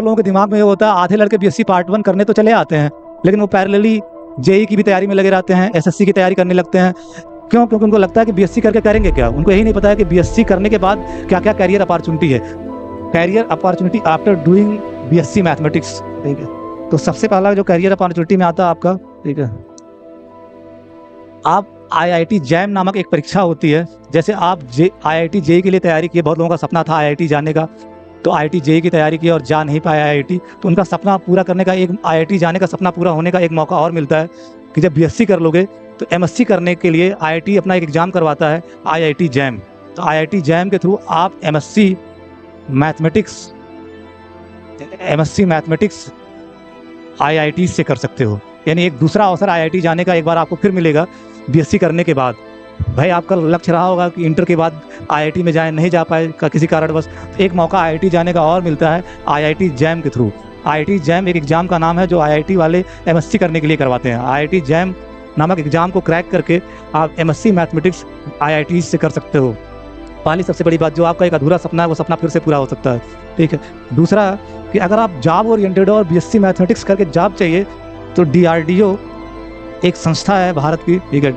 लोगों के दिमाग में ये होता है, आधे लड़के बीएससी पार्ट 1 करने तो चले आते हैं, लेकिन वो पैरेलली जेई की भी तैयारी में लगे रहते हैं, एसएससी की तैयारी करने लगते हैं। क्यों? क्योंकि उनको लगता है कि बीएससी करके करेंगे क्या। उनको यही नहीं पता है कि बीएससी करने के बाद क्या क्या कैरियर अपॉर्चुनिटी है। Career opportunity after doing BSc mathematics, ठीक है। तो सबसे पहला जो कैरियर अपॉर्चुनिटी में आता है आपका, ठीक है, आप आईआईटी जैम नामक एक परीक्षा होती है। जैसे आप आईआईटी जेई के लिए तैयारी की, बहुत लोगों का सपना था आईआईटी जाने का, तो आईआईटी जेई की तैयारी की और जा नहीं पाया आईआईटी, तो उनका सपना पूरा करने का, एक आईआईटी जाने का सपना पूरा होने का एक मौका और मिलता है कि जब बीएससी कर लोगे तो एमएससी करने के लिए आईआईटी अपना एक एग्ज़ाम करवाता है, आईआईटी जैम। तो आईआईटी जैम के थ्रू आप एमएससी मैथमेटिक्स आईआईटी से कर सकते हो। यानी एक दूसरा अवसर आईआईटी जाने का एक बार आपको फिर मिलेगा बीएससी करने के बाद। भाई आपका लक्ष्य रहा होगा कि इंटर के बाद आईआईटी में जाए, नहीं जा पाए किसी कारणवश, तो एक मौका आईआईटी जाने का और मिलता है आईआईटी जैम के थ्रू। आईआईटी जैम एक एग्ज़ाम का नाम है जो आईआईटी वाले एमएससी करने के लिए करवाते हैं। आईआईटी जैम नामक एग्ज़ाम को क्रैक करके आप एमएससी मैथमेटिक्स आईआईटी से कर सकते हो। पहली सबसे बड़ी बात, जो आपका एक अधूरा सपना है वो सपना फिर से पूरा हो सकता है, ठीक है। दूसरा कि अगर आप जॉब ओरिएंटेड हो और बीएससी मैथमेटिक्स करके जॉब चाहिए, तो डीआरडीओ एक संस्था है भारत की, ठीक है,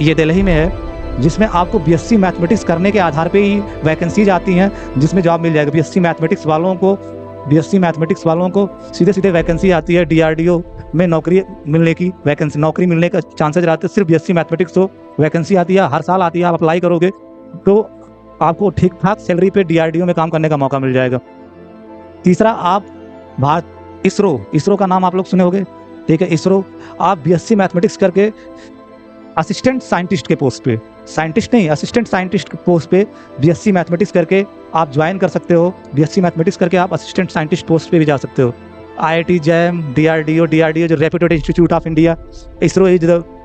ये दिल्ली में है, जिसमें आपको बीएससी मैथमेटिक्स करने के आधार पे ही वैकेंसीज आती हैं जिसमें जॉब मिल जाएगा। बीएससी मैथमेटिक्स वालों को सीधे सीधे वैकेंसी आती है डीआरडीओ में, नौकरी मिलने का चांसेज रहते हैं। सिर्फ बीएससी मैथमेटिक्स तो वैकेंसी आती है, हर साल आती है। आप अप्लाई करोगे तो आपको ठीक ठाक सैलरी पे डीआरडीओ में काम करने का मौका मिल जाएगा। तीसरा, आप इसरो का नाम आप लोग सुने होंगे, ठीक है। इसरो, आप बीएससी मैथमेटिक्स करके असिस्टेंट साइंटिस्ट के पोस्ट पे, असिस्टेंट साइंटिस्ट के पोस्ट पे बीएससी मैथमेटिक्स करके आप ज्वाइन कर सकते हो। बीएससी मैथमेटिक्स करके आप असिस्टेंट साइंटिस्ट पोस्ट पे भी जा सकते हो। आईआईटी जैम, डीआरडीओ जो reputed institute of India,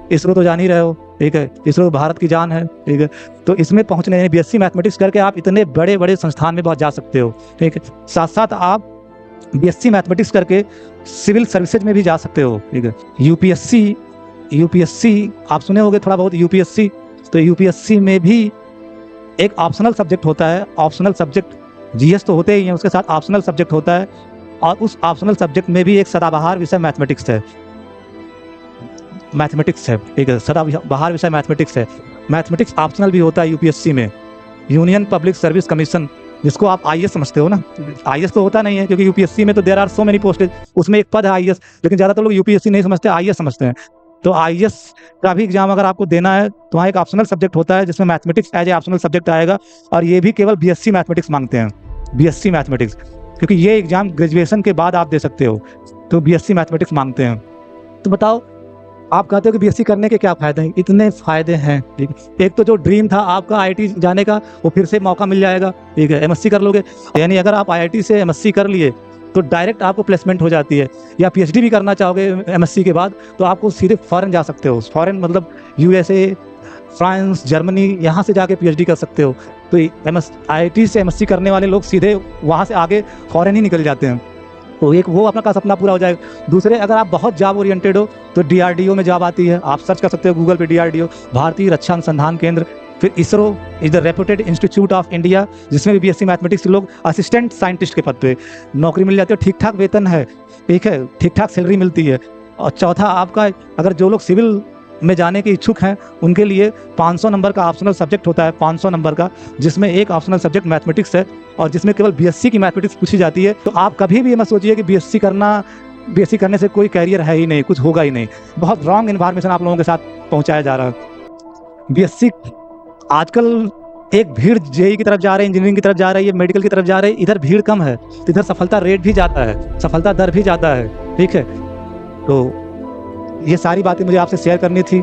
ISRO तो जान ही रहे हो, ठीक है। इसरो भारत की जान है, ठीक है। तो इसमें पहुंचने, बीएससी मैथमेटिक्स करके आप इतने बड़े बड़े संस्थान में बहुत जा सकते हो, ठीक है। साथ साथ आप बीएससी मैथमेटिक्स करके सिविल सर्विसेज में भी जा सकते हो, ठीक है। यूपीएससी आप सुने होंगे थोड़ा बहुत, यूपीएससी। तो यूपीएससी में भी एक ऑप्शनल सब्जेक्ट होता है। ऑप्शनल सब्जेक्ट जीएस तो होते ही हैं, उसके साथ ऑप्शनल सब्जेक्ट होता है, और उस ऑप्शनल सब्जेक्ट में भी एक सदाबहार विषय मैथमेटिक्स है, ठीक है। सदाबहार विषय मैथमेटिक्स है। मैथमेटिक्स ऑप्शनल भी होता है यूपीएससी में। यूनियन पब्लिक सर्विस कमीशन, जिसको आप आईएएस समझते हो ना, आईएएस तो होता नहीं है क्योंकि यूपीएससी में तो there are so many postage, उसमें एक पद है आईएएस, लेकिन ज़्यादातर लोग यूपीएससी नहीं समझते, आईएएस समझते हैं। तो आईएएस का भी एग्जाम अगर आपको देना है तो वहाँ एक ऑप्शनल सब्जेक्ट होता है जिसमें mathematics as a optional subject आएगा, और ये भी केवल बीएससी मैथमेटिक्स मांगते हैं, बीएससी मैथमेटिक्स, क्योंकि ये एग्जाम ग्रेजुएशन के बाद आप दे सकते हो, तो बीएससी मैथमेटिक्स मांगते हैं। तो बताओ, आप कहते हो कि बीएससी करने के क्या फ़ायदे हैं? इतने फ़ायदे हैं, ठीक है। एक तो जो ड्रीम था आपका आईआईटी जाने का, वो फिर से मौका मिल जाएगा, ठीक है। एमएससी कर लोगे, यानी अगर आप आईआईटी से एमएससी कर लिए तो डायरेक्ट आपको प्लेसमेंट हो जाती है। या पीएचडी भी करना चाहोगे एमएससी के बाद तो आपको सीधे फॉरेन जा सकते हो। फॉरेन मतलब यूएसए, फ्रांस, जर्मनी, यहाँ से जाके पीएचडी कर सकते हो। तो आईआईटी से एमएससी करने वाले लोग सीधे वहाँ से आगे फॉरेन ही निकल जाते हैं। तो एक वो अपना का सपना पूरा हो जाएगा। दूसरे, अगर आप बहुत जॉब ओरिएंटेड हो तो डीआरडीओ में जॉब आती है, आप सर्च कर सकते हो गूगल पे डीआरडीओ, भारतीय रक्षा अनुसंधान केंद्र। फिर ISRO is the reputed institute of India, जिसमें भी बीएससी मैथमेटिक्स के लोग असिस्टेंट साइंटिस्ट के पद पे नौकरी मिल जाती है। ठीक ठाक वेतन है, ठीक है, ठीक ठाक सैलरी मिलती है। और चौथा, आपका अगर जो लोग सिविल में जाने के इच्छुक हैं उनके लिए 500 नंबर का ऑप्शनल सब्जेक्ट होता है, 500 नंबर का, जिसमें एक ऑप्शनल सब्जेक्ट मैथमेटिक्स है और जिसमें केवल बीएससी की मैथमेटिक्स पूछी जाती है। तो आप कभी भी ये मत सोचिए कि बीएससी करने से कोई कैरियर है ही नहीं, कुछ होगा ही नहीं। बहुत रॉन्ग इन्फॉर्मेशन आप लोगों के साथ पहुंचाया जा रहा है। बीएससी आजकल एक भीड़ जेई की तरफ जा रही है, इंजीनियरिंग की तरफ जा रही है, मेडिकल की तरफ जा रही है। इधर भीड़ कम है तो इधर सफलता रेट भी जाता है, सफलता दर भी जाता है, ठीक है। तो ये सारी बातें मुझे आपसे शेयर करनी थी।